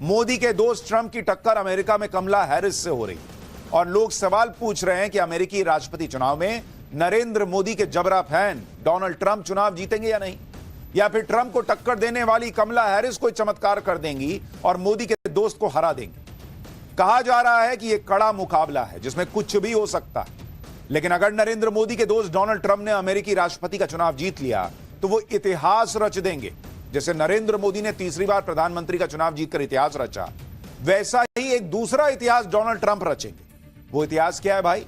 मोदी के दोस्त ट्रंप की टक्कर अमेरिका में कमला हैरिस से हो रही और लोग सवाल पूछ रहे हैं कि अमेरिकी राष्ट्रपति चुनाव में नरेंद्र मोदी के जबरा फैन डोनाल्ड ट्रंप चुनाव जीतेंगे या नहीं, या फिर ट्रंप को टक्कर देने वाली कमला हैरिस कोई चमत्कार कर देंगी और मोदी के दोस्त को हरा देंगी। कहा जा रहा है कि यह कड़ा मुकाबला है जिसमें कुछ भी हो सकता है, लेकिन अगर नरेंद्र मोदी के दोस्त डोनाल्ड ट्रंप ने अमेरिकी राष्ट्रपति का चुनाव जीत लिया तो वो इतिहास रच देंगे। जैसे नरेंद्र मोदी ने तीसरी बार प्रधानमंत्री का चुनाव जीतकर इतिहास रचा, वैसा ही एक दूसरा इतिहास डोनाल्ड ट्रंप रचेंगे। वो इतिहास क्या है भाई?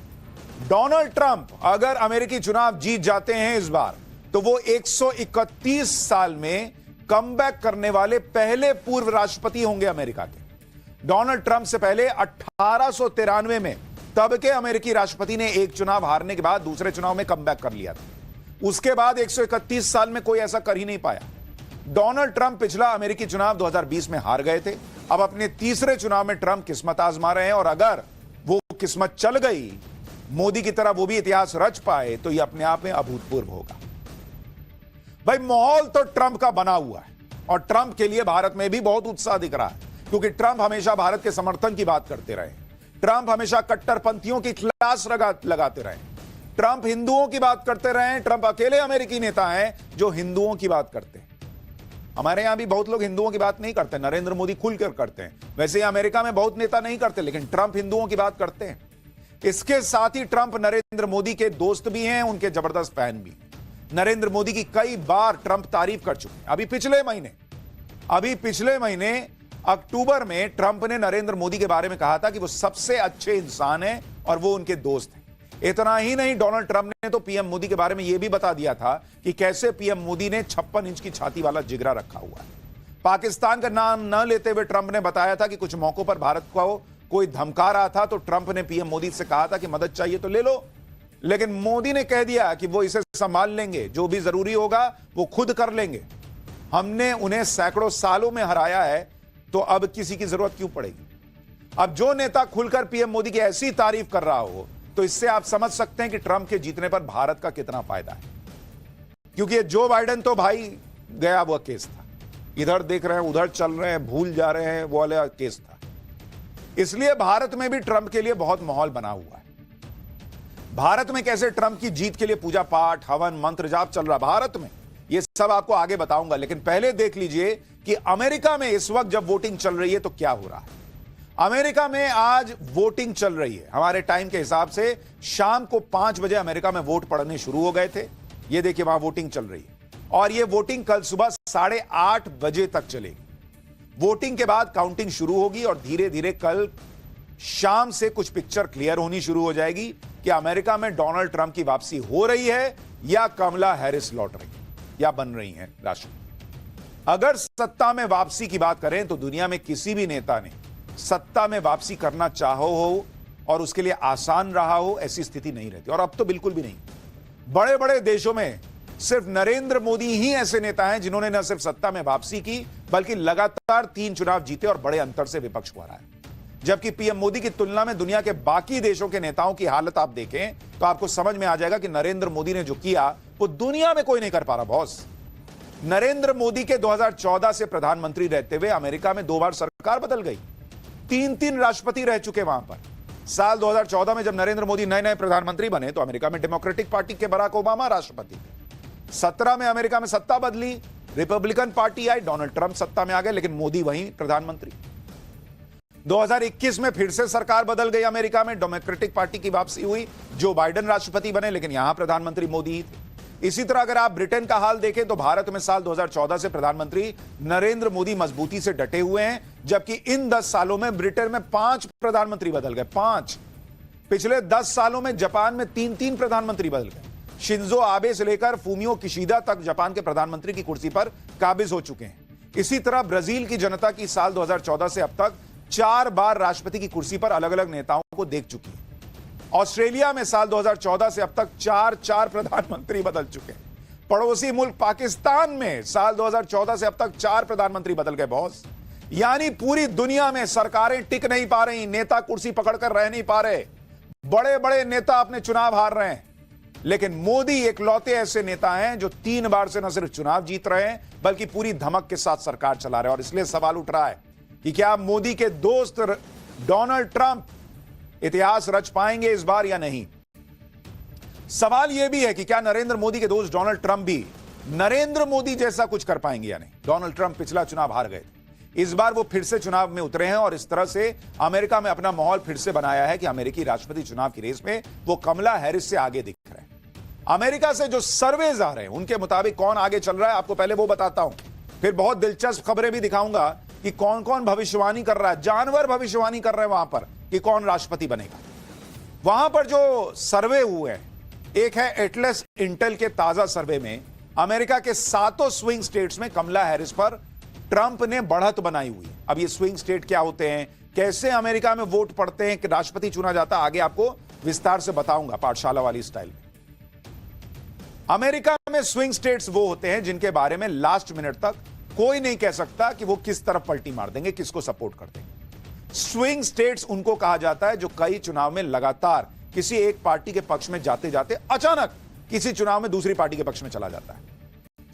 डोनाल्ड ट्रंप अगर अमेरिकी चुनाव जीत जाते हैं इस बार तो वो 131 साल में कमबैक करने वाले पहले पूर्व राष्ट्रपति होंगे अमेरिका के। डोनाल्ड ट्रंप से पहले 1893 में तब के अमेरिकी राष्ट्रपति ने एक चुनाव हारने के बाद दूसरे चुनाव में कमबैक कर लिया था। उसके बाद 131 साल में कोई ऐसा कर ही नहीं पाया। डोनाल्ड ट्रंप पिछला अमेरिकी चुनाव 2020 में हार गए थे। अब अपने तीसरे चुनाव में ट्रंप किस्मत आजमा रहे हैं और अगर वो किस्मत चल गई, मोदी की तरह वो भी इतिहास रच पाए तो यह अपने आप में अभूतपूर्व होगा। भाई माहौल तो ट्रंप का बना हुआ है और ट्रंप के लिए भारत में भी बहुत उत्साह दिख रहा है, क्योंकि ट्रंप हमेशा भारत के समर्थन की बात करते रहे। ट्रंप हमेशा कट्टरपंथियों की क्लास लगाते रहे। ट्रंप हिंदुओं की बात करते रहे। ट्रंप अकेले अमेरिकी नेता हैं जो हिंदुओं की बात करते हैं। हमारे यहां भी बहुत लोग हिंदुओं की बात नहीं करते, नरेंद्र मोदी खुलकर करते हैं। वैसे ही अमेरिका में बहुत नेता नहीं करते, लेकिन ट्रंप हिंदुओं की बात करते हैं। इसके साथ ही ट्रंप नरेंद्र मोदी के दोस्त भी हैं, उनके जबरदस्त फैन भी। नरेंद्र मोदी की कई बार ट्रंप तारीफ कर चुके हैं। अभी पिछले महीने अक्टूबर में ट्रंप ने नरेंद्र मोदी के बारे में कहा था कि वो सबसे अच्छे इंसान हैं और वो उनके दोस्त हैं। इतना ही नहीं, डोनाल्ड ट्रंप ने तो पीएम मोदी के बारे में यह भी बता दिया था कि कैसे पीएम मोदी ने 56 इंच की छाती वाला जिगरा रखा हुआ है। पाकिस्तान का नाम न लेते हुए ट्रंप ने बताया था कि कुछ मौकों पर भारत को कोई धमका रहा था तो ट्रंप ने पीएम मोदी से कहा था कि मदद चाहिए तो ले लो, लेकिन मोदी ने कह दिया कि वो इसे संभाल लेंगे, जो भी जरूरी होगा वो खुद कर लेंगे। हमने उन्हें सैकड़ों सालों में हराया है, तो अब किसी की जरूरत क्यों पड़ेगी? अब जो नेता खुलकर पीएम मोदी की ऐसी तारीफ कर रहा हो, तो इससे आप समझ सकते हैं कि ट्रंप के जीतने पर भारत का कितना फायदा है। क्योंकि ये जो बाइडेन तो भाई गया वो केस था, इधर देख रहे हैं उधर चल रहे हैं, भूल जा रहे हैं, वो वाला केस था। इसलिए भारत में भी ट्रंप के लिए बहुत माहौल बना हुआ है। भारत में कैसे ट्रंप की जीत के लिए पूजा पाठ, हवन, मंत्र जाप चल रहा भारत में, ये सब आपको आगे बताऊंगा। लेकिन पहले देख लीजिए कि अमेरिका में इस वक्त जब वोटिंग चल रही है तो क्या हो रहा है। अमेरिका में आज वोटिंग चल रही है। हमारे टाइम के हिसाब से शाम को 5 बजे अमेरिका में वोट पड़ने शुरू हो गए थे। ये देखिए वहां वोटिंग चल रही है और ये वोटिंग कल सुबह 8:30 बजे तक चलेगी। वोटिंग के बाद काउंटिंग शुरू होगी और धीरे धीरे कल शाम से कुछ पिक्चर क्लियर होनी शुरू हो जाएगी कि अमेरिका में डोनाल्ड ट्रंप की वापसी हो रही है या कमला हैरिस लौट रही है या बन रही है राष्ट्रपति। अगर सत्ता में वापसी की बात करें तो दुनिया में किसी भी नेता ने सत्ता में वापसी करना चाहो हो और उसके लिए आसान रहा हो, ऐसी स्थिति नहीं रहती, और अब तो बिल्कुल भी नहीं। बड़े बड़े देशों में सिर्फ नरेंद्र मोदी ही ऐसे नेता हैं जिन्होंने न सिर्फ सत्ता में वापसी की बल्कि लगातार 3 चुनाव जीते और बड़े अंतर से विपक्ष को हराया। जबकि पीएम मोदी की तुलना में दुनिया के बाकी देशों के नेताओं की हालत आप देखें तो आपको समझ में आ जाएगा कि नरेंद्र मोदी ने जो किया वो दुनिया में कोई नहीं कर पा रहा। बॉस, नरेंद्र मोदी के 2014 से प्रधानमंत्री रहते हुए अमेरिका में 2 बार सरकार बदल गई, 3 राष्ट्रपति रह चुके वहां पर। साल 2014 में जब नरेंद्र मोदी नए प्रधानमंत्री बने तो अमेरिका में डेमोक्रेटिक पार्टी के बराक ओबामा राष्ट्रपति थे। 17 में अमेरिका में सत्ता बदली, रिपब्लिकन पार्टी आई, डोनाल्ड ट्रंप सत्ता में आ गए, लेकिन मोदी वहीं प्रधानमंत्री। 2021 में फिर से सरकार बदल गई अमेरिका में, डेमोक्रेटिक पार्टी की वापसी हुई, जो बाइडेन राष्ट्रपति बने, लेकिन यहां प्रधानमंत्री मोदी ही थे। इसी तरह अगर आप ब्रिटेन का हाल देखें तो भारत में साल 2014 से प्रधानमंत्री नरेंद्र मोदी मजबूती से डटे हुए हैं, जबकि इन 10 सालों में ब्रिटेन में 5 प्रधानमंत्री बदल गए। 5। पिछले 10 सालों में जापान में 3 प्रधानमंत्री बदल गए। शिंजो आबे से लेकर फूमियो किशिदा तक जापान के प्रधानमंत्री की कुर्सी पर काबिज हो चुके हैं। इसी तरह ब्राजील की जनता की साल 2014 से अब तक 4 बार राष्ट्रपति की कुर्सी पर अलग अलग नेताओं को देख चुकी है। ऑस्ट्रेलिया में साल 2014 से अब तक 4 प्रधानमंत्री बदल चुके हैं। पड़ोसी मुल्क पाकिस्तान में साल 2014 से अब तक 4 प्रधानमंत्री बदल गए। बॉस, यानी पूरी दुनिया में सरकारें टिक नहीं पा रही, नेता कुर्सी पकड़कर रह नहीं पा रहे, बड़े बड़े नेता अपने चुनाव हार रहे हैं। लेकिन मोदी एकलौते ऐसे नेता हैं जो 3 बार से न सिर्फ चुनाव जीत रहे हैं बल्कि पूरी धमक के साथ सरकार चला रहे हैं। और इसलिए सवाल उठ रहा है कि क्या मोदी के दोस्त डोनाल्ड ट्रंप इतिहास रच पाएंगे इस बार या नहीं। सवाल यह भी है कि क्या नरेंद्र मोदी के दोस्त डोनाल्ड ट्रंप भी नरेंद्र मोदी जैसा कुछ कर पाएंगे या नहीं। डोनाल्ड ट्रंप पिछला चुनाव हार गए थे, इस बार वो फिर से चुनाव में उतरे हैं और इस तरह से अमेरिका में अपना माहौल फिर से बनाया है कि अमेरिकी राष्ट्रपति चुनाव की रेस में वो कमला हैरिस से आगे दिख रहे हैं। अमेरिका से जो सर्वेज आ रहे हैं उनके मुताबिक कौन आगे चल रहा है आपको पहले वो बताता हूं, फिर बहुत दिलचस्प खबरें भी दिखाऊंगा कि कौन कौन भविष्यवाणी कर रहा है। जानवर भविष्यवाणी कर रहे हैं वहां पर कि कौन राष्ट्रपति बनेगा। वहां पर जो सर्वे हुए हैं, एक है एटलस इंटेल के ताजा सर्वे में अमेरिका के 7 स्विंग स्टेट्स में कमला हैरिस पर ट्रंप ने बढ़त बनाई हुई है। अब ये स्विंग स्टेट क्या होते हैं, कैसे अमेरिका में वोट पड़ते हैं कि राष्ट्रपति चुना जाता है, आगे आपको विस्तार से बताऊंगा पाठशाला वाली स्टाइल में। अमेरिका में स्विंग स्टेट्स वो होते हैं जिनके बारे में लास्ट मिनट तक कोई नहीं कह सकता कि वो किस तरफ पलटी मार देंगे, किसको सपोर्ट कर देंगे। स्विंग स्टेट्स उनको कहा जाता है जो कई चुनाव में लगातार किसी एक पार्टी के पक्ष में जाते जाते अचानक किसी चुनाव में दूसरी पार्टी के पक्ष में चला जाता है।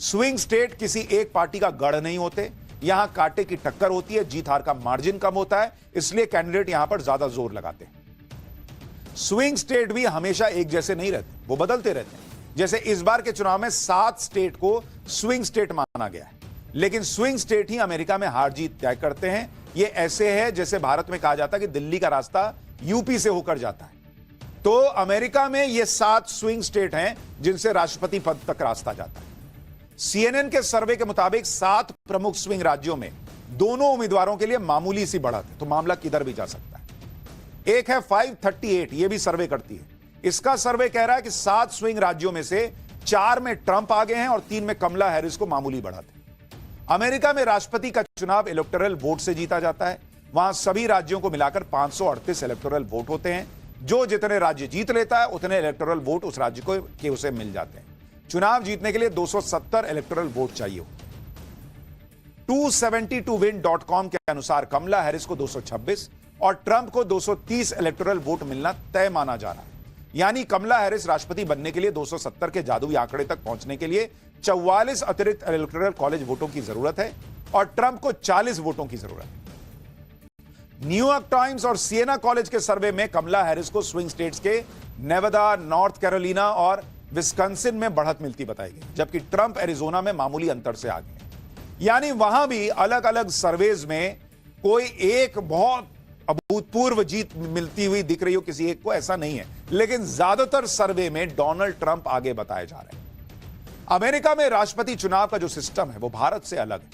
स्विंग स्टेट किसी एक पार्टी का गढ़ नहीं होते, यहां कांटे की टक्कर होती है, जीत हार का मार्जिन कम होता है, इसलिए कैंडिडेट यहां पर ज्यादा जोर लगाते हैं। स्विंग स्टेट भी हमेशा एक जैसे नहीं रहते, वो बदलते रहते हैं। जैसे इस बार के चुनाव में 7 स्टेट को स्विंग स्टेट माना गया है, लेकिन स्विंग स्टेट ही अमेरिका में हार जीत तय करते हैं। ये ऐसे है जैसे भारत में कहा जाता है कि दिल्ली का रास्ता यूपी से होकर जाता है, तो अमेरिका में ये 7 स्विंग स्टेट हैं जिनसे राष्ट्रपति पद तक रास्ता जाता है। सीएनएन के सर्वे के मुताबिक 7 प्रमुख स्विंग राज्यों में दोनों उम्मीदवारों के लिए मामूली सी बढ़त है, तो मामला किधर भी जा सकता है। एक है 538, ये भी सर्वे करती है। इसका सर्वे कह रहा है कि 7 स्विंग राज्यों में से 4 में ट्रंप आगे हैं और 3 में कमला हैरिस को मामूली बढ़त है। अमेरिका में राष्ट्रपति का चुनाव इलेक्टोरल वोट से जीता जाता है। वहां सभी राज्यों को मिलाकर 538 इलेक्टोरल वोट होते हैं। जो जितने राज्य जीत लेता है उतने इलेक्टोरल वोट उस राज्य को के उसे मिल जाते हैं। चुनाव जीतने के लिए 270 इलेक्टोरल वोट चाहिए। 272win.com के अनुसार कमला हैरिस को 226 और ट्रंप को 230 इलेक्टोरल वोट मिलना तय माना जा रहा है। यानी कमला हैरिस राष्ट्रपति बनने के लिए 270 के जादुई आंकड़े तक पहुंचने के लिए 44 अतिरिक्त इलेक्टोरल कॉलेज वोटों की जरूरत है और ट्रंप को 40 वोटों की जरूरत है। न्यूयॉर्क टाइम्स और सिएना कॉलेज के सर्वे में कमला हैरिस को स्विंग स्टेट्स के नेवादा, नॉर्थ कैरोलिना और विस्कॉन्सिन में बढ़त मिलती बताई गई, जबकि ट्रंप एरिजोना में मामूली अंतर से आगे हैं। यानी वहां भी अलग अलग सर्वेज में कोई एक बहुत अभूतपूर्व जीत मिलती हुई दिख रही हो किसी एक को, ऐसा नहीं है, लेकिन ज्यादातर सर्वे में डोनाल्ड ट्रंप आगे बताए जा रहे हैं। अमेरिका में राष्ट्रपति चुनाव का जो सिस्टम है वो भारत से अलग है।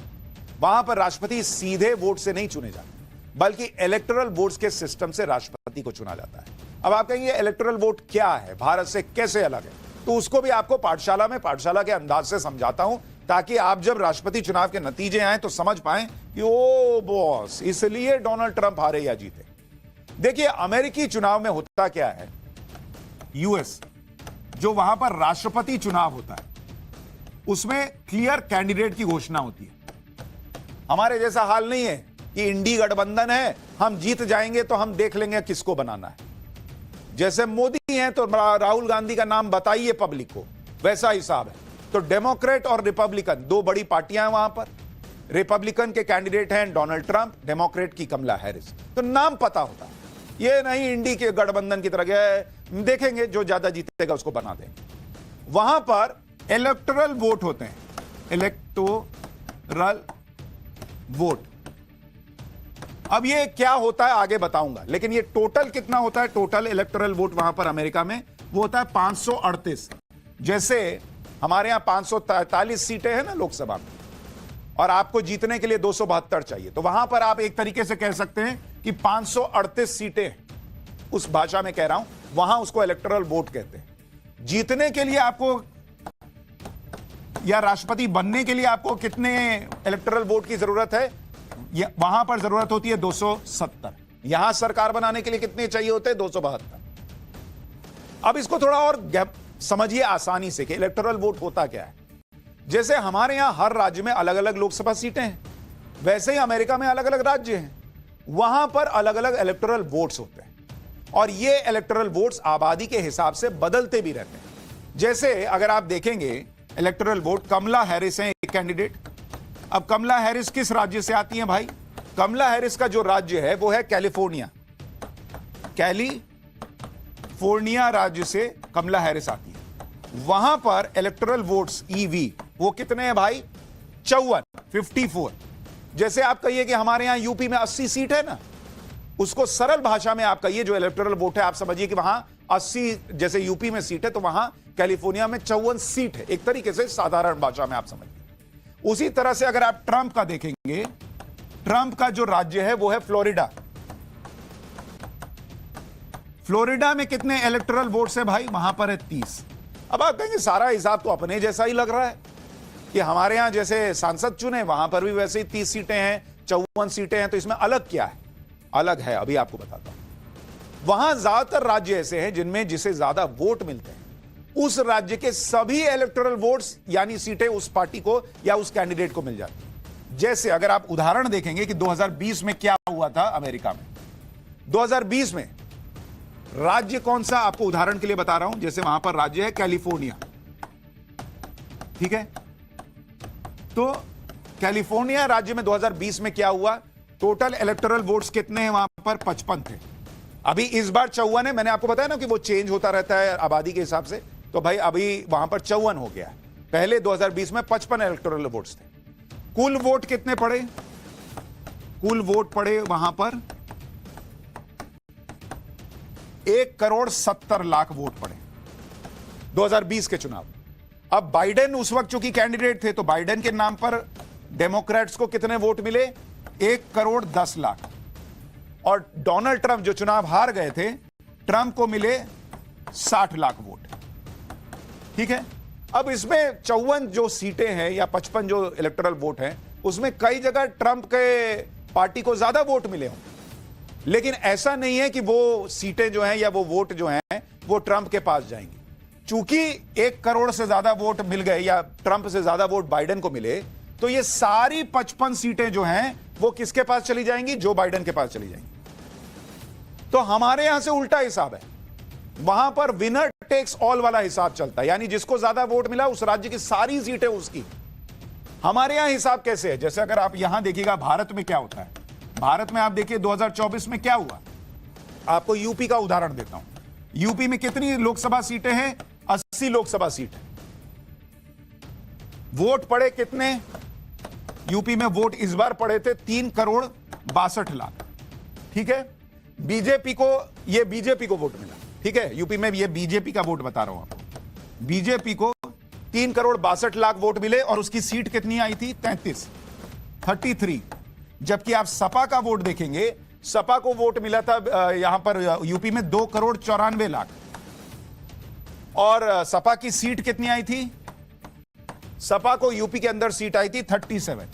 वहां पर राष्ट्रपति सीधे वोट से नहीं चुने जाते, बल्कि इलेक्टोरल वोट्स के सिस्टम से राष्ट्रपति को चुना जाता है। अब आप कहेंगे इलेक्टोरल वोट क्या है, भारत से कैसे अलग है, तो उसको भी आपको पाठशाला के अंदाज से समझाता हूं, ताकि आप जब राष्ट्रपति चुनाव के नतीजे आए तो समझ पाएं कि ओ बॉस, इसलिए डोनाल्ड ट्रंप हारे या जीते। देखिए, अमेरिकी चुनाव में होता क्या है, यूएस जो वहां पर राष्ट्रपति चुनाव होता है उसमें क्लियर कैंडिडेट की घोषणा होती है। हमारे जैसा हाल नहीं है कि इंडी गठबंधन है, हम जीत जाएंगे तो हम देख लेंगे किसको बनाना है। जैसे मोदी हैं तो राहुल गांधी का नाम बताइए पब्लिक को, वैसा हिसाब है। तो डेमोक्रेट और रिपब्लिकन 2 बड़ी पार्टियां हैं वहां पर। रिपब्लिकन के कैंडिडेट हैं डोनाल्ड ट्रंप, डेमोक्रेट की कमला हैरिस। तो नाम पता होता है, ये नहीं इंडी के गठबंधन की तरह गया देखेंगे जो ज्यादा जीतेगा उसको बना देंगे। वहां पर इलेक्टोरल वोट होते हैं, इलेक्टोरल वोट। अब ये क्या होता है आगे बताऊंगा, लेकिन ये टोटल कितना होता है, टोटल इलेक्टोरल वोट वहां पर अमेरिका में वो होता है 538। जैसे हमारे यहां 543 सीटें हैं ना लोकसभा में, और आपको जीतने के लिए 272 चाहिए, तो वहां पर आप एक तरीके से कह सकते हैं कि 538 सीटें, उस भाषा में कह रहा हूं, वहां उसको इलेक्टोरल वोट कहते हैं। जीतने के लिए आपको या राष्ट्रपति बनने के लिए आपको कितने इलेक्टोरल वोट की जरूरत है, वहां पर जरूरत होती है 270। यहां सरकार बनाने के लिए कितने चाहिए होते हैं, 272। अब इसको थोड़ा और समझिए आसानी से कि इलेक्टोरल वोट होता क्या है। जैसे हमारे यहां हर राज्य में अलग अलग लोकसभा सीटें हैं, वैसे ही अमेरिका में अलग अलग राज्य हैं, वहां पर अलग अलग इलेक्टोरल वोट्स होते हैं, और ये इलेक्टोरल वोट्स आबादी के हिसाब से बदलते भी रहते हैं। जैसे अगर आप देखेंगे इलेक्टोरल वोट, कमला हैरिस हैं एक कैंडिडेट। अब कमला हैरिस किस राज्य से आती हैं भाई, कमला हैरिस का जो राज्य है वो है कैलिफोर्निया। कैलिफोर्निया राज्य से कमला हैरिस आती है। वहां पर इलेक्टोरल वोट्स ईवी वो कितने हैं भाई? 54। जैसे आप कहिए कि हमारे यहां यूपी में 80 सीट है ना, उसको सरल भाषा में आप कहिए जो इलेक्टोरल वोट है, आप समझिए कि वहां 80 जैसे यूपी में सीट है तो वहां कैलिफोर्निया में 54 सीट है। एक तरीके से साधारण भाषा में आप समझिए। उसी तरह से अगर आप ट्रंप का देखेंगे, ट्रंप का जो राज्य है वो है फ्लोरिडा। फ्लोरिडा में कितने इलेक्टोरल वोट्स है भाई? वहां पर है 30। अब आप कहेंगे सारा हिसाब तो अपने जैसा ही लग रहा है कि हमारे यहां जैसे सांसद चुने वहां पर भी वैसे ही 30 सीटें हैं, 54 सीटें हैं, तो इसमें अलग क्या है? अलग है, अभी आपको बताता हूं। वहां ज्यादातर राज्य ऐसे हैं जिनमें जिसे ज्यादा वोट मिलते हैं उस राज्य के सभी इलेक्टोरल वोट्स यानी सीटें उस पार्टी को या उस कैंडिडेट को मिल जाती है। जैसे अगर आप उदाहरण देखेंगे कि 2020 में क्या हुआ था अमेरिका में। 2020 में राज्य कौन सा, आपको उदाहरण के लिए बता रहा हूं। जैसे वहां पर राज्य है कैलिफोर्निया, ठीक है। तो कैलिफोर्निया राज्य में 2020 में क्या हुआ? टोटल इलेक्टोरल वोट्स कितने हैं वहां पर? 55 थे। अभी इस बार 54 है। मैंने आपको बताया ना कि वो चेंज होता रहता है आबादी के हिसाब से, तो भाई अभी वहां पर 54 हो गया है। पहले 2020 में 55 इलेक्टोरल वोट्स थे। कुल वोट कितने पड़े? कुल वोट पड़े वहां पर 1,70,00,000 वोट पड़े 2020 के चुनाव। अब बाइडेन उस वक्त चूंकि कैंडिडेट थे तो बाइडेन के नाम पर डेमोक्रेट्स को कितने वोट मिले? 1,10,00,000। और डोनाल्ड ट्रंप जो चुनाव हार गए थे, ट्रंप को मिले 60 लाख वोट, ठीक है। अब इसमें 54 जो सीटें हैं या 55 जो इलेक्टोरल वोट हैं, उसमें कई जगह ट्रंप के पार्टी को ज्यादा वोट मिले हों, लेकिन ऐसा नहीं है कि वो सीटें जो हैं या वो वोट जो हैं वो ट्रंप के पास जाएंगी। चूंकि 1 करोड़ से ज्यादा वोट मिल गए या ट्रंप से ज्यादा वोट बाइडेन को मिले, तो ये सारी 55 सीटें जो हैं वो किसके पास चली जाएंगी? जो बाइडेन के पास चली जाएंगी। तो हमारे यहां से उल्टा हिसाब है। वहां पर विनर टेक्स ऑल वाला हिसाब चलता है, यानी जिसको ज्यादा वोट मिला उस राज्य की सारी सीटें उसकी। हमारे यहां हिसाब कैसे है? जैसे अगर आप यहां देखिएगा भारत में क्या होता है। भारत में आप देखिए 2024 में क्या हुआ। आपको यूपी का उदाहरण देता हूं। यूपी में कितनी लोकसभा सीटें हैं? 80 लोकसभा सीटें। वोट पड़े कितने? यूपी में वोट इस बार पड़े थे 3,62,00,000, ठीक है। बीजेपी को, ये बीजेपी को वोट मिला, ठीक है। यूपी में ये बीजेपी का वोट बता रहा हूं आपको। बीजेपी को 3,62,00,000 वोट मिले और उसकी सीट कितनी आई थी? 33। जबकि आप सपा का वोट देखेंगे, सपा को वोट मिला था यहां पर यूपी में 2,94,00,000 और सपा की सीट कितनी आई थी? सपा को यूपी के अंदर सीट आई थी 37।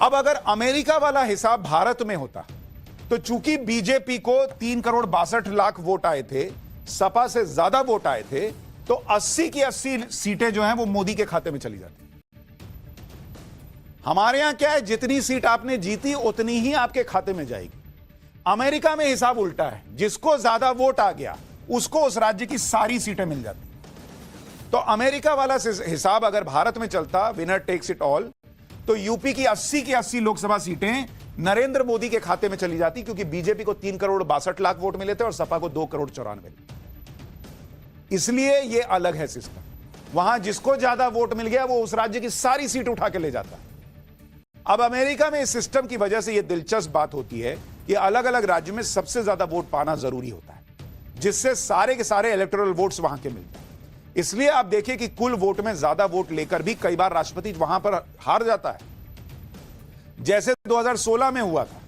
अब अगर अमेरिका वाला हिसाब भारत में होता तो चूंकि बीजेपी को 3,62,00,000 वोट आए थे, सपा से ज्यादा वोट आए थे, तो 80 की 80 सीटें जो हैं वो मोदी के खाते में चली जाती। हमारे यहां क्या है? जितनी सीट आपने जीती उतनी ही आपके खाते में जाएगी। अमेरिका में हिसाब उल्टा है। जिसको ज्यादा वोट आ गया उसको उस राज्य की सारी सीटें मिल जाती। तो अमेरिका वाला हिसाब अगर भारत में चलता, विनर टेक्स इट ऑल, तो यूपी की 80 की 80 लोकसभा सीटें नरेंद्र मोदी के खाते में चली जाती, क्योंकि बीजेपी को 3,62,00,000 वोट मिले थे और सपा को 2,94,00,000। इसलिए यह अलग है सिस्टम। वहां जिसको ज्यादा वोट मिल गया वो उस राज्य की सारी सीट उठा के ले जाता। अब अमेरिका में इस सिस्टम की वजह से यह दिलचस्प बात होती है कि अलग अलग राज्य में सबसे ज्यादा वोट पाना जरूरी होता है, जिससे सारे के सारे इलेक्टोरल वोट्स वहां के मिलते हैं। इसलिए आप देखिए कि कुल वोट में ज्यादा वोट लेकर भी कई बार राष्ट्रपति वहां पर हार जाता है। जैसे 2016 में हुआ था।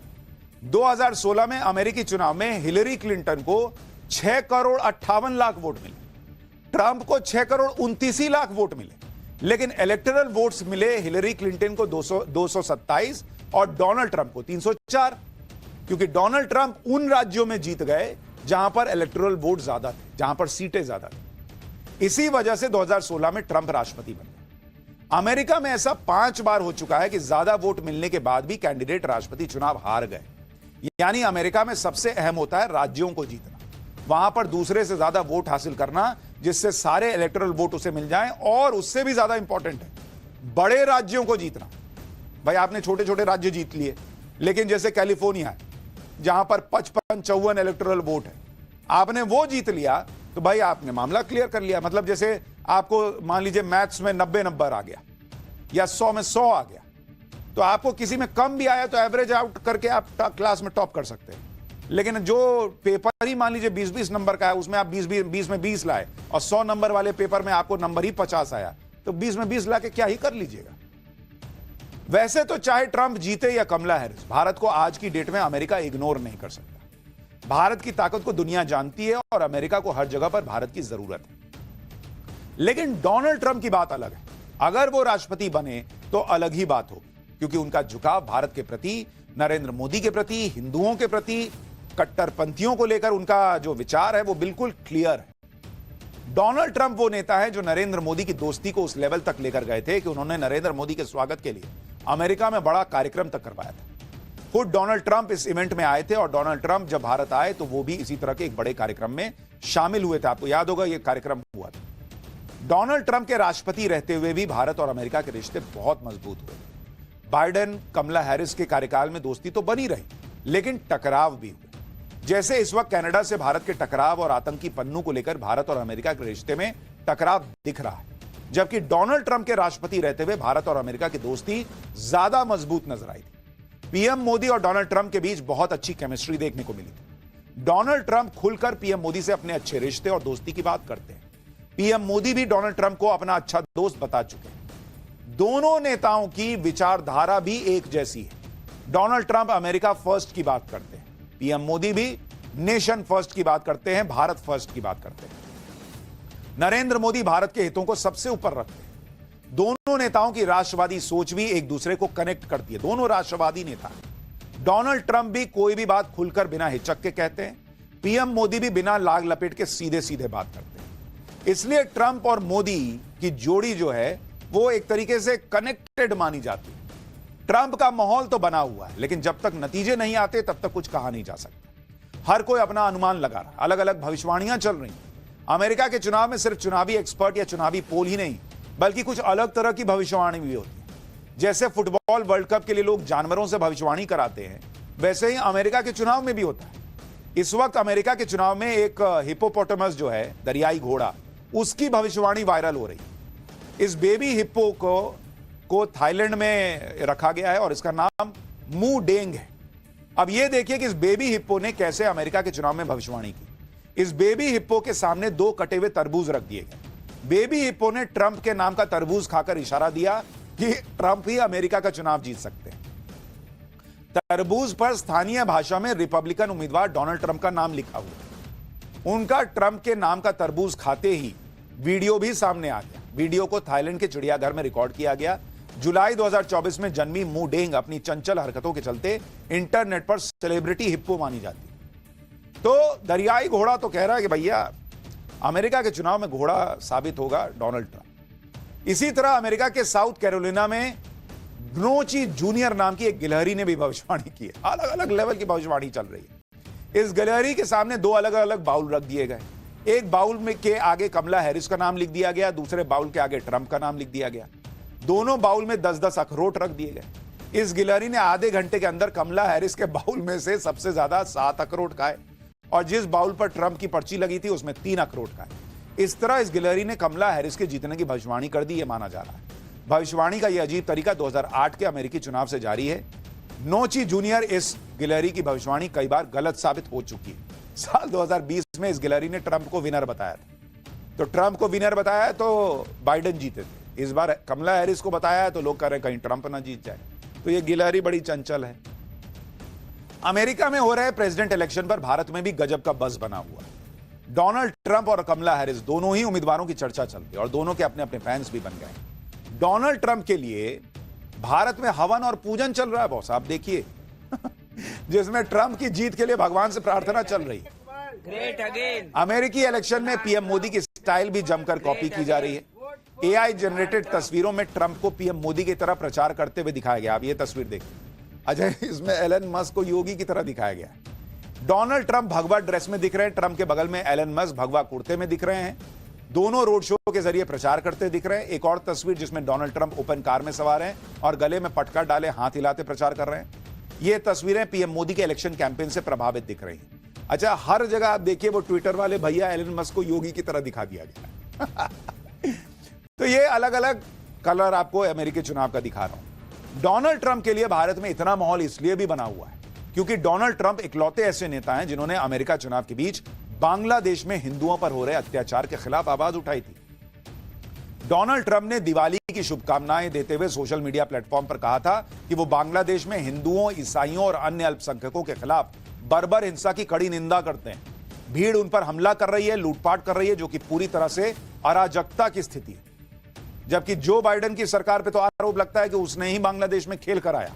2016 में अमेरिकी चुनाव में हिलरी क्लिंटन को 6,58,00,000 वोट मिले, ट्रंप को 6,29,00,000 वोट मिले, लेकिन इलेक्टोरल वोट्स मिले हिलरी क्लिंटन को 227 और डोनाल्ड ट्रंप को 304, क्योंकि डोनाल्ड ट्रंप उन राज्यों में जीत गए जहां पर इलेक्टोरल वोट ज्यादा थे, जहां पर सीटें ज्यादा थी। इसी वजह से 2016 में ट्रंप राष्ट्रपति बन गए। अमेरिका में ऐसा 5 बार हो चुका है कि ज्यादा वोट मिलने के बाद भी कैंडिडेट राष्ट्रपति चुनाव हार गए। यानी अमेरिका में सबसे अहम होता है राज्यों को जीतना, वहां पर दूसरे से ज्यादा वोट हासिल करना, जिससे सारे इलेक्टोरल वोट उसे मिल जाएं, और उससे भी ज्यादा इंपॉर्टेंट है बड़े राज्यों को जीतना। भाई आपने छोटे छोटे राज्य जीत लिए, लेकिन जैसे कैलिफोर्निया है जहां पर 55-54 इलेक्टोरल वोट है, आपने वो जीत लिया तो भाई आपने मामला क्लियर कर लिया। मतलब जैसे आपको मान लीजिए मैथ्स में 90 नंबर आ गया या 100 में 100 आ गया, तो आपको किसी में कम भी आया तो एवरेज आउट करके आप क्लास में टॉप कर सकते हैं। लेकिन जो पेपर ही मान लीजिए 20-20 नंबर का है, उसमें आप 20 में 20 लाए और 100 नंबर वाले पेपर में आपको नंबर ही 50 आया, तो 20 में 20 लाके क्या ही कर लीजिएगा। वैसे तो चाहे ट्रंप जीते या कमला हैरिस, भारत को आज की डेट में अमेरिका इग्नोर नहीं कर सकता। भारत की ताकत को दुनिया जानती है और अमेरिका को हर जगह पर भारत की जरूरत है। लेकिन डोनाल्ड ट्रंप की बात अलग है। अगर वो राष्ट्रपति बने तो अलग ही बात होगी, क्योंकि उनका झुकाव भारत के प्रति, नरेंद्र मोदी के प्रति, हिंदुओं के प्रति, कट्टरपंथियों को लेकर उनका जो विचार है वो बिल्कुल क्लियर है। डोनाल्ड ट्रंप वो नेता है जो नरेंद्र मोदी की दोस्ती को उस लेवल तक लेकर गए थे कि उन्होंने नरेंद्र मोदी के स्वागत के लिए अमेरिका में बड़ा कार्यक्रम तक करवाया था। खुद डोनाल्ड ट्रंप इस इवेंट में आए थे और डोनाल्ड ट्रंप जब भारत आए तो वो भी इसी तरह के एक बड़े कार्यक्रम में शामिल हुए थे। आपको याद होगा ये कार्यक्रम हुआ था। डोनाल्ड ट्रंप के राष्ट्रपति रहते हुए भी भारत और अमेरिका के रिश्ते बहुत मजबूत हुए। बाइडेन कमला हैरिस के कार्यकाल में दोस्ती तो बनी रही, लेकिन टकराव भी हुए। जैसे इस वक्त कनाडा से भारत के टकराव और आतंकी पन्नू को लेकर भारत और अमेरिका के रिश्ते में टकराव दिख रहा है, जबकि डोनाल्ड ट्रंप के राष्ट्रपति रहते हुए भारत और अमेरिका की दोस्ती ज्यादा मजबूत नजर आई थी। पीएम मोदी और डोनाल्ड ट्रंप के बीच बहुत अच्छी केमिस्ट्री देखने को मिली थी। डोनाल्ड ट्रंप खुलकर पीएम मोदी से अपने अच्छे रिश्ते और दोस्ती की बात करते हैं। पीएम मोदी भी डोनाल्ड ट्रंप को अपना अच्छा दोस्त बता चुके हैं। दोनों नेताओं की विचारधारा भी एक जैसी है। डोनाल्ड ट्रंप अमेरिका फर्स्ट की बात करते हैं, पीएम मोदी भी नेशन फर्स्ट की बात करते हैं, भारत फर्स्ट की बात करते हैं। नरेंद्र मोदी भारत के हितों को सबसे ऊपर रखते हैं। दोनों नेताओं की राष्ट्रवादी सोच भी एक दूसरे को कनेक्ट करती है। दोनों राष्ट्रवादी नेता हैं। डोनाल्ड ट्रंप भी कोई भी बात खुलकर बिना हिचक के कहते हैं, पीएम मोदी भी बिना लाग लपेट के सीधे सीधे बात करते हैं। इसलिए ट्रंप और मोदी की जोड़ी जो है वो एक तरीके से कनेक्टेड मानी जाती है। ट्रंप का माहौल तो बना हुआ है, लेकिन जब तक नतीजे नहीं आते तब तक कुछ कहा नहीं जा सकता। हर कोई अपना अनुमान लगा रहा है, अलग अलग भविष्यवाणियां चल रही हैं। अमेरिका के चुनाव में सिर्फ चुनावी एक्सपर्ट या चुनावी पोल ही नहीं, बल्कि कुछ अलग तरह की भविष्यवाणी भी होती है। जैसे फुटबॉल वर्ल्ड कप के लिए लोग जानवरों से भविष्यवाणी कराते हैं, वैसे ही अमेरिका के चुनाव में भी होता है। इस वक्त अमेरिका के चुनाव में एक हिप्पोपोटामस जो है, दरियाई घोड़ा, उसकी भविष्यवाणी वायरल हो रही है। इस बेबी हिप्पो को थाईलैंड में रखा गया है और इसका नाम मू डेंग है। अब यह देखिए कि इस बेबी हिप्पो ने कैसे अमेरिका के चुनाव में भविष्यवाणी की। इस बेबी हिप्पो के सामने 2 कटे हुए तरबूज रख दिए गए। बेबी हिप्पो ने ट्रंप के नाम का तरबूज खाकर इशारा दिया कि ट्रंप ही अमेरिका का चुनाव जीत सकते हैं। तरबूज पर स्थानीय भाषा में रिपब्लिकन उम्मीदवार डोनाल्ड ट्रंप का नाम लिखा हुआ। उनका ट्रंप के नाम का तरबूज खाते ही वीडियो भी सामने आ गया। वीडियो को थाईलैंड के चिड़ियाघर में रिकॉर्ड किया गया। जुलाई 2024 में जन्मी मू डेंग अपनी चंचल हरकतों के चलते इंटरनेट पर सेलिब्रिटी हिप्पो मानी जाती है। तो दरियाई घोड़ा तो कह रहा है कि भैया अमेरिका के चुनाव में घोड़ा साबित होगा डोनाल्ड ट्रंप। इसी तरह अमेरिका के साउथ कैरोलिना में ग्नोची जूनियर नाम की एक गिलहरी ने भी भविष्यवाणी की है। अलग अलग लेवल की भविष्यवाणी चल रही है। इस गिलहरी के सामने 2 अलग अलग बाउल रख दिए गए। एक बाउल में के आगे कमला हैरिस का नाम लिख दिया गया, दूसरे बाउल के आगे ट्रंप का नाम लिख दिया गया। दोनों बाउल में 10-10 अखरोट रख दिए गए। इस गिलहरी ने आधे घंटे के अंदर कमला हैरिस के बाउल में से सबसे ज्यादा 7 अखरोट खाए और जिस बाउल पर ट्रंप की पर्ची लगी थी उसमें 3 अखरोट खाए। इस तरह इस गिलहरी ने कमला हैरिस के जीतने की भविष्यवाणी कर दी, यह माना जा रहा है। भविष्यवाणी का यह अजीब तरीका 2008 के अमेरिकी चुनाव से जारी है। नोची जूनियर इस गिलहरी की भविष्यवाणी कई बार गलत साबित हो चुकी है। साल 2020 में इस गिलहरी ने ट्रंप को विनर बताया था, तो ट्रंप को विनर बताया तो बाइडेन जीते थे। इस बार कमला हैरिस को बताया है तो लोग कह रहे हैं कहीं ट्रंप ना जीत जाए। तो ये गिलहरी बड़ी चंचल है। अमेरिका में हो रहे प्रेसिडेंट इलेक्शन पर भारत में भी गजब का बज़ बना हुआ है। डोनाल्ड ट्रंप और कमला हैरिस दोनों ही उम्मीदवारों की चर्चा चल रही है और दोनों के अपने अपने फैंस भी बन गए। डोनाल्ड ट्रंप के लिए भारत में हवन और पूजन चल रहा है बॉस, आप देखिए जिसमें ट्रंप की जीत के लिए भगवान से प्रार्थना चल रही है। Great again. अमेरिकी इलेक्शन में पीएम मोदी की स्टाइल भी जमकर कॉपी की जा रही है। एआई जनरेटेड तस्वीरों में ट्रंप को पीएम मोदी की तरह प्रचार करते हुए दिखाया गया। आप ये तस्वीर देखिए, अजय, इसमें एलन मस्क को योगी की तरह दिखाया गया। डोनाल्ड ट्रंप भगवा ड्रेस में दिख रहे हैं, ट्रंप के बगल में एलन मस्क भगवा कुर्ते में दिख रहे हैं। दोनों रोड शो के जरिए प्रचार करते दिख रहे हैं। एक और तस्वीर जिसमें डोनाल्ड ट्रंप ओपन कार में सवार हैं और गले में पटका डाले हाथ हिलाते प्रचार कर रहे हैं। ये तस्वीरें पीएम मोदी के इलेक्शन कैंपेन से प्रभावित दिख रही हैं। अच्छा, हर जगह आप देखिए वो ट्विटर वाले भैया एलन मस्क को योगी की तरह दिखा दिया गया तो ये अलग अलग कलर आपको अमेरिकी चुनाव का दिखा रहा हूं। डोनाल्ड ट्रंप के लिए भारत में इतना माहौल इसलिए भी बना हुआ है क्योंकि डोनाल्ड ट्रंप इकलौते ऐसे नेता हैं जिन्होंने अमेरिका चुनाव के बीच बांग्लादेश में हिंदुओं पर हो रहे अत्याचार के खिलाफ आवाज उठाई थी। डोनाल्ड ट्रंप ने दिवाली की शुभकामनाएं देते हुए सोशल मीडिया प्लेटफॉर्म पर कहा था कि वो बांग्लादेश में हिंदुओं, ईसाइयों और अन्य अल्पसंख्यकों के खिलाफ बर्बर हिंसा की कड़ी निंदा करते हैं। भीड़ उन पर हमला कर रही है, लूटपाट कर रही है, जो कि पूरी तरह से अराजकता की स्थिति है। जबकि जो बाइडेन की सरकार पे तो आरोप लगता है कि उसने ही बांग्लादेश में खेल कराया,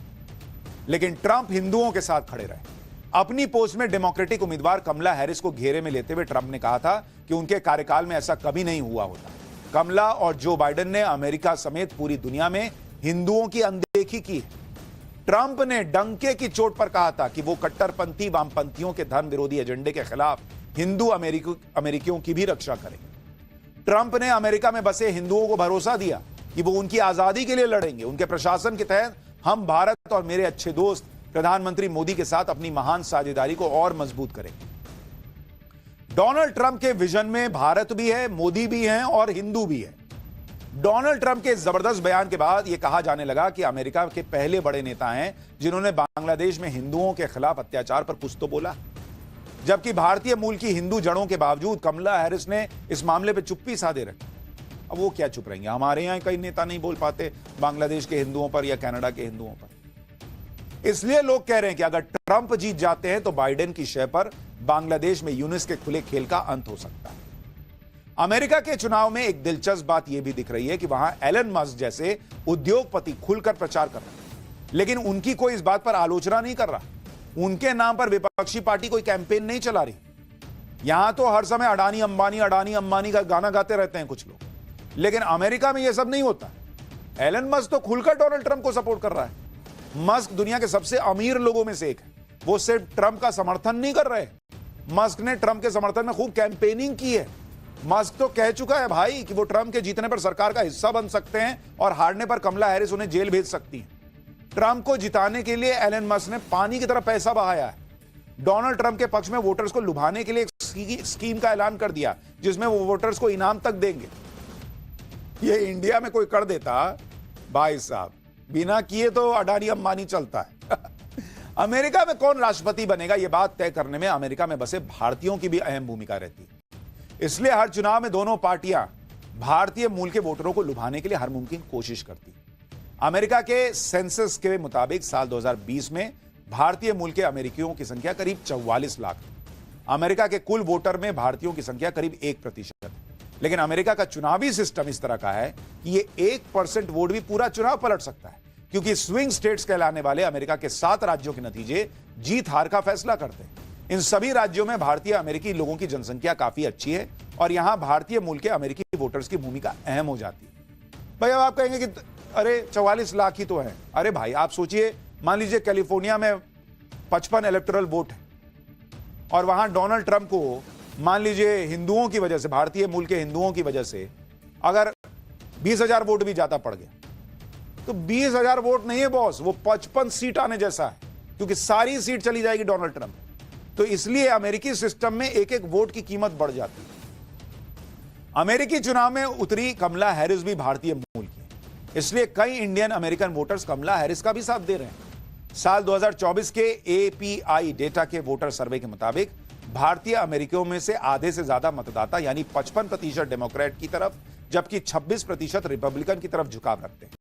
लेकिन ट्रंप हिंदुओं के साथ खड़े रहे। अपनी पोस्ट में डेमोक्रेटिक उम्मीदवार कमला हैरिस को घेरे में लेते हुए ट्रंप ने कहा था कि उनके कार्यकाल में ऐसा कभी नहीं हुआ होता। कमला और जो बाइडेन ने अमेरिका समेत पूरी दुनिया में हिंदुओं की अनदेखी की है। ट्रंप ने डंके की चोट पर कहा था कि वो कट्टरपंथी वामपंथियों के धर्म विरोधी एजेंडे के खिलाफ हिंदू अमेरिकियों की भी रक्षा करेंगे। ट्रंप ने अमेरिका में बसे हिंदुओं को भरोसा दिया कि वो उनकी आजादी के लिए लड़ेंगे। उनके प्रशासन के तहत हम भारत और मेरे अच्छे दोस्त प्रधानमंत्री मोदी के साथ अपनी महान साझेदारी को और मजबूत करेंगे। डोनाल्ड ट्रंप के विजन में भारत भी है, मोदी भी हैं और हिंदू भी है। डोनाल्ड ट्रंप के जबरदस्त बयान के बाद यह कहा जाने लगा कि अमेरिका के पहले बड़े नेता हैं जिन्होंने बांग्लादेश में हिंदुओं के खिलाफ अत्याचार पर कुछ तो बोला। जबकि भारतीय मूल की हिंदू जड़ों के बावजूद कमला हैरिस ने इस मामले पर चुप्पी साधे रखी। अब वो क्या चुप रहेंगे? हमारे यहां कई नेता नहीं बोल पाते बांग्लादेश के हिंदुओं पर या कनाडा के हिंदुओं पर। इसलिए लोग कह रहे हैं कि अगर ट्रंप जीत जाते हैं तो बाइडेन की शय पर बांग्लादेश में यूनिस के खुले खेल का अंत हो सकता है। अमेरिका के चुनाव में एक दिलचस्प बात यह भी दिख रही है कि वहां एलन मस्क जैसे उद्योगपति खुलकर प्रचार कर रहे हैं, लेकिन उनकी कोई इस बात पर आलोचना नहीं कर रहा। उनके नाम पर विपक्षी पार्टी कोई कैंपेन नहीं चला रही। यहां तो हर समय अडानी अंबानी का गाना गाते रहते हैं कुछ लोग, लेकिन अमेरिका में यह सब नहीं होता। एलन मस्क तो खुलकर डोनाल्ड ट्रंप को सपोर्ट कर रहा है। मस्क दुनिया के सबसे अमीर लोगों में से एक है। वो सिर्फ ट्रंप का समर्थन नहीं कर रहे, मस्क ने ट्रंप के समर्थन में खूब कैंपेनिंग की है। मस्क तो कह चुका है भाई कि वो ट्रंप के जीतने पर सरकार का हिस्सा बन सकते हैं और हारने पर कमला हैरिस उन्हें जेल भेज सकती है। ट्रंप को जिताने के लिए एलन मस्क ने पानी की तरह पैसा बहाया है। डोनाल्ड ट्रंप के पक्ष में वोटर्स को लुभाने के लिए एक स्कीम का ऐलान कर दिया जिसमें वो वोटर्स को इनाम तक देंगे। ये इंडिया में कोई कर देता भाई साहब, बिना किए तो अडानी अंबानी चलता है अमेरिका में कौन राष्ट्रपति बनेगा यह बात तय करने में अमेरिका में बसे भारतीयों की भी अहम भूमिका रहती है। इसलिए हर चुनाव में दोनों पार्टियां भारतीय मूल के वोटरों को लुभाने के लिए हर मुमकिन कोशिश करती है। अमेरिका के सेंसस के मुताबिक साल 2020 में भारतीय मूल के अमेरिकियों की संख्या करीब 44 लाख थी। अमेरिका के कुल वोटर में भारतीयों की संख्या करीब 1% है। लेकिन अमेरिका का चुनावी सिस्टम इस तरह का है कि ये 1% वोट भी पूरा चुनाव पलट सकता है, क्योंकि स्विंग स्टेट्स कहलाने वाले अमेरिका के 7 राज्यों के नतीजे जीत हार का फैसला करते हैं। इन सभी राज्यों में भारतीय अमेरिकी लोगों की जनसंख्या काफी अच्छी है और यहां भारतीय मूल के अमेरिकी वोटर्स की भूमिका अहम हो जाती है। भाई अब आप कहेंगे कि अरे 44 लाख ही तो है। अरे भाई आप सोचिए, मान लीजिए कैलिफोर्निया में 55 इलेक्टोरल वोट है और वहां डोनाल्ड ट्रंप को मान लीजिए हिंदुओं की वजह से, भारतीय मूल के हिंदुओं की वजह से अगर 20,000 वोट भी ज्यादा पड़ गया तो 20,000 वोट नहीं है बॉस, वो 55 सीट आने जैसा है, क्योंकि सारी सीट चली जाएगी डोनाल्ड ट्रंप। तो इसलिए अमेरिकी सिस्टम में एक एक वोट की कीमत बढ़ जाती है। अमेरिकी चुनाव में उतरी कमला हैरिस भी भारतीय मूल की है, इसलिए कई इंडियन अमेरिकन वोटर्स कमला हैरिस का भी साथ दे रहे हैं। साल 2024 के API डेटा के वोटर सर्वे के मुताबिक भारतीय अमेरिकियों में से आधे से ज्यादा मतदाता यानी 55% डेमोक्रेट की तरफ जबकि 26% रिपब्लिकन की तरफ झुकाव रखते हैं।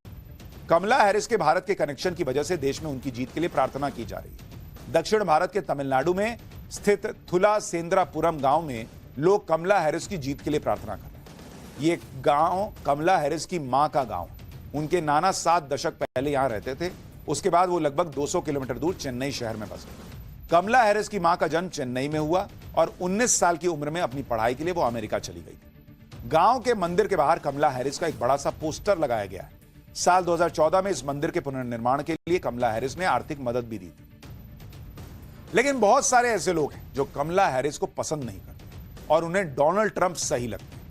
कमला हैरिस के भारत के कनेक्शन की वजह से देश में उनकी जीत के लिए प्रार्थना की जा रही है। दक्षिण भारत के तमिलनाडु में स्थित थुला सेंद्रापुरम गांव में लोग कमला हैरिस की जीत के लिए प्रार्थना कर रहे हैं। ये गांव कमला हैरिस की मां का गांव, उनके नाना 7 दशक पहले यहां रहते थे। उसके बाद वो लगभग 200 किलोमीटर दूर चेन्नई शहर में बस गए। कमला हैरिस की मां का जन्म चेन्नई में हुआ और 19 साल की उम्र में अपनी पढ़ाई के लिए वो अमेरिका चली गई थी। गांव के मंदिर के बाहर कमला हैरिस का एक बड़ा सा पोस्टर लगाया गया है। साल 2014 में इस मंदिर के पुनर्निर्माण के लिए कमला हैरिस ने आर्थिक मदद भी दी थी। लेकिन बहुत सारे ऐसे लोग हैं जो कमला हैरिस को पसंद नहीं करते और उन्हें डोनाल्ड ट्रंप सही लगते हैं।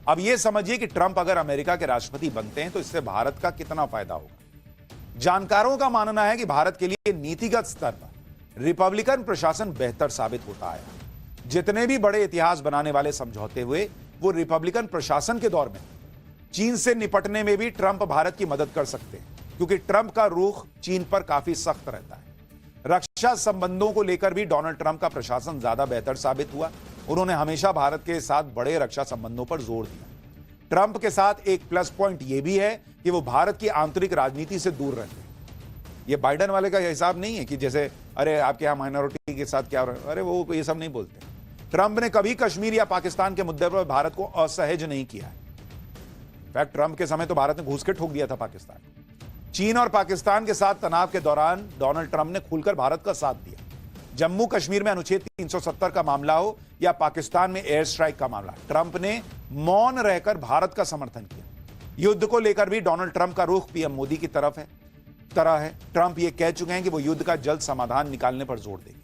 अब यह समझिए कि ट्रंप अगर अमेरिका के राष्ट्रपति बनते हैं तो इससे भारत का कितना फायदा होगा। जानकारों का मानना है कि भारत के लिए नीतिगत स्तर पर रिपब्लिकन प्रशासन बेहतर साबित होता आया। जितने भी बड़े इतिहास बनाने वाले समझौते हुए वो रिपब्लिकन प्रशासन के दौर में। चीन से निपटने में भी ट्रंप भारत की मदद कर सकते हैं, क्योंकि ट्रंप का रुख चीन पर काफी सख्त रहता है। रक्षा संबंधों को लेकर भी डोनाल्ड ट्रंप का प्रशासन ज्यादा बेहतर साबित हुआ। उन्होंने हमेशा भारत के साथ बड़े रक्षा संबंधों पर जोर दिया। ट्रंप के साथ एक प्लस पॉइंट यह भी है कि वो भारत की आंतरिक राजनीति से दूर रहते हैं। ये बाइडेन वाले का हिसाब नहीं है कि जैसे अरे आपके यहां माइनॉरिटी के साथ क्या हो रहा है, अरे वो ये सब नहीं बोलते। ट्रंप ने कभी कश्मीर या पाकिस्तान के मुद्दे पर भारत को असहज नहीं किया है। इनफैक्ट ट्रंप के समय तो भारत ने घूस के ठोक दिया था पाकिस्तान। चीन और पाकिस्तान के साथ तनाव के दौरान डोनाल्ड ट्रंप ने खुलकर भारत का साथ दिया। जम्मू कश्मीर में अनुच्छेद 370 का मामला हो या पाकिस्तान में एयर स्ट्राइक का मामला, ट्रंप ने मौन रहकर भारत का समर्थन किया। युद्ध को लेकर भी डोनाल्ड ट्रंप का रुख पीएम मोदी की तरह है। ट्रंप ये कह चुके हैं कि वो युद्ध का जल्द समाधान निकालने पर जोर देंगे।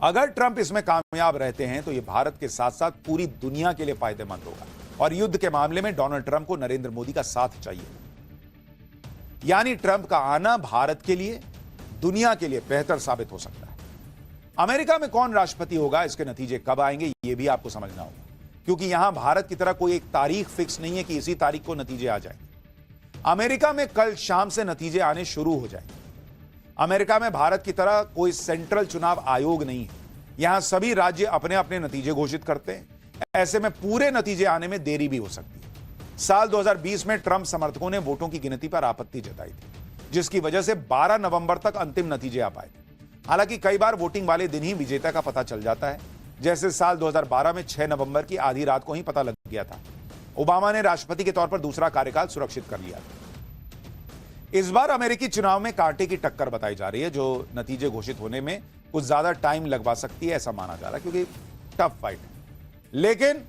अगर ट्रंप इसमें कामयाब रहते हैं तो यह भारत के साथ साथ पूरी दुनिया के लिए फायदेमंद होगा। और युद्ध के मामले में डोनाल्ड ट्रंप को नरेंद्र मोदी का साथ चाहिए। यानी ट्रंप का आना भारत के लिए, दुनिया के लिए बेहतर साबित हो सकता है। अमेरिका में कौन राष्ट्रपति होगा, इसके नतीजे कब आएंगे, यह भी आपको समझना होगा, क्योंकि यहां भारत की तरह कोई एक तारीख फिक्स नहीं है कि इसी तारीख को नतीजे आ जाएंगे। अमेरिका में कल शाम से नतीजे आने शुरू हो जाएंगे। अमेरिका में भारत की तरह कोई सेंट्रल चुनाव आयोग नहीं है। यहां सभी राज्य अपने अपने नतीजे घोषित करते हैं। ऐसे में पूरे नतीजे आने में देरी भी हो सकती है। साल 2020 में ट्रंप समर्थकों ने वोटों की गिनती पर आपत्ति जताई थी, जिसकी वजह से 12 नवंबर तक अंतिम नतीजे आ पाए थे। हालांकि कई बार वोटिंग वाले दिन ही विजेता का पता चल जाता है, जैसे साल 2012 में 6 नवंबर की आधी रात को ही पता लग गया था। ओबामा ने राष्ट्रपति के तौर पर दूसरा कार्यकाल सुरक्षित कर लिया था। इस बार अमेरिकी चुनाव में कांटे की टक्कर बताई जा रही है, जो नतीजे घोषित होने में कुछ ज्यादा टाइम लगवा सकती है, ऐसा माना जा रहा है, क्योंकि टफ फाइट है। लेकिन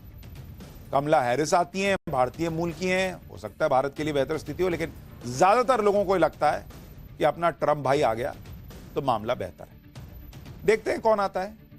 कमला हैरिस आती हैं, भारतीय मूल की हैं, हो सकता है भारत के लिए बेहतर स्थिति हो, लेकिन ज्यादातर लोगों को लगता है कि अपना ट्रंप भाई आ गया तो मामला बेहतर है। देखते हैं कौन आता है।